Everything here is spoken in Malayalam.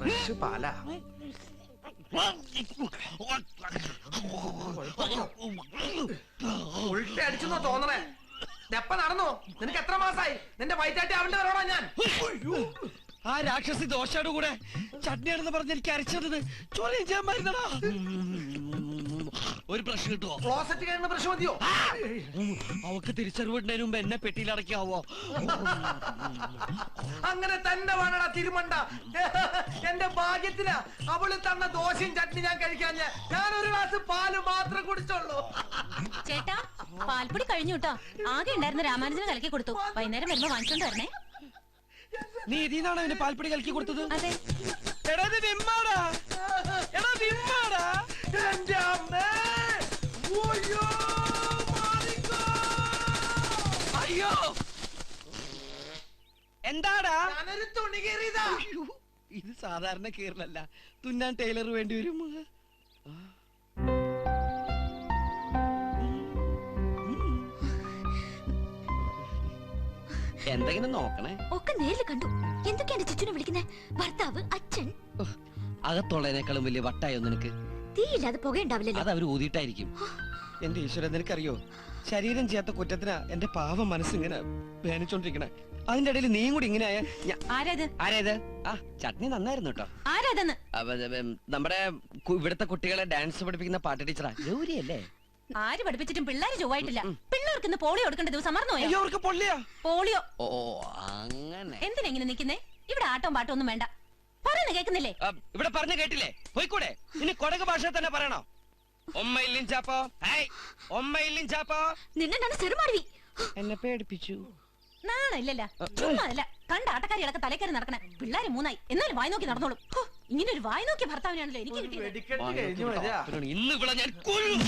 ഫ്രഷ് പാലാ. ഉൾട്ടി അടിച്ചെന്നോ തോന്നണേ? എപ്പ നടന്നോ? നിനക്ക് എത്ര മാസായി? നിന്റെ വയറ്റാട്ടി അവന്റെ ഞാൻ. ആ രാക്ഷസി ദോശയുടെ കൂടെ ചട്നിയാണെന്ന് പറഞ്ഞ് എനിക്ക് അരച്ചത് ചോദ്യം ചെയ്യാൻ മരുന്നടാ. ഒരു ബ്രഷ് കിട്ടുമോ? ക്ലോസറ്റ് കഴിയുന്ന ബ്രഷ് മതിയോ? അവക്ക് തിരിച്ചറിവിടുന്നതിന് മുമ്പ് എന്നെ പെട്ടിയിൽ അടക്കാവോ? അങ്ങനെ തന്നെ വേണടാ തിരുമണ്ട. എന്റെ ഭാഗ്യത്തിനാ അവള് തന്ന ദോശയും ചട്നി ഞാൻ കഴിക്കാൻ. ഞാൻ ഒരു ഗ്ലാസ് പാല് മാത്രം കുടിച്ചോളൂ. ചേട്ടാ, പാൽപ്പൊടി കഴിഞ്ഞു കേട്ടോ. ആകെ ഉണ്ടായിരുന്ന രാമാനുജന് കലക്കി കൊടുത്തു. വൈകുന്നേരം വരുമ്പോ വാങ്ങിച്ചോണ്ട് വരണേ. നീ ഇതിന്നാണോ അവന് പാൽപ്പൊടി കലക്കി കൊടുത്തത്? അതെ. എടാ ഇത് വിമ്മാടാ. എടാ വിമ്മാടാ. എന്റെ അമ്മേ. അയ്യോ എന്താടാ? ഞാനൊരു തുണി കീറിയതാ. ഇത് സാധാരണ കീറലല്ല, തുന്നാൻ ടൈലർ വേണ്ടി വരും. എന്തെങ്കിലും നോക്കണേ. ഒക്കെ നേരിൽ കണ്ടു. എന്തൊക്കെയാണ് ചുറ്റിനെ വിളിക്കുന്നത്? ഭർത്താവ്, അച്ഛൻ. അകത്തുള്ളതിനേക്കാളും വലിയ വട്ടായോ നിനക്ക്? തീയില്ലാതെ പുകയുണ്ടാവില്ലല്ലോ. അത് അവര് ഊതിയിട്ടായിരിക്കും. എന്റെ ഈശ്വരൻ, നിനക്കറിയോ, ശരീരം ചെയ്യാത്ത കുറ്റത്തിനാ എന്റെ പാവം മനസ്സിങ്ങനെ വേനിച്ചോണ്ടിരിക്കണേ. അതിന്റെ ഇടയിൽ നീയും കൂടി ഇങ്ങനെ ആരേത്? ആ ചട്നി നന്നായിരുന്നു കേട്ടോ. ആരാതെന്ന്? നമ്മുടെ ഇവിടുത്തെ കുട്ടികളെ ഡാൻസ് പഠിപ്പിക്കുന്ന പാട്ട് ടീച്ചറാ, ഗൗരിയല്ലേ? ആര് പഠിപ്പിച്ചിട്ടും പിള്ളേര് ചൊവ്വായിട്ടില്ല. പിള്ളേർക്ക് ഇന്ന് പോളിയോ കൊടുക്കേണ്ട ദിവസം മറന്നുപോയോ? അവർക്ക് പോളിയോ. ഓ അങ്ങനെ. എന്തിനെങ്ങനെ നിക്കുന്നേ? ഇവിടെ ആട്ടവും പാട്ടവും ഒന്നും വേണ്ട. പറയുന്ന കേൾക്കുന്നില്ലേ? ഇവിടെ പറഞ്ഞു കേട്ടില്ലേ? പോയിക്കൂടെ? ഇനി കൊടക് ഭാഷ തന്നെ പറയണോ? എന്നെ പേടിപ്പിച്ചു. നാണല്ലല്ല, ചുമ്മാല്ല. കണ്ട ആട്ടക്കാരികളൊക്കെ തലക്കറി നടക്കണേ. പിള്ളേര് മൂന്നായി, എന്നാലും വായി നോക്കി നടന്നോളും. ഇങ്ങനെ ഒരു വായി നോക്കിയ ഭർത്താവിനാണല്ലോ എനിക്ക് കിട്ടിയത്. ഇന്ന് ഇവിടെ ഞാൻ കൊല്ലും.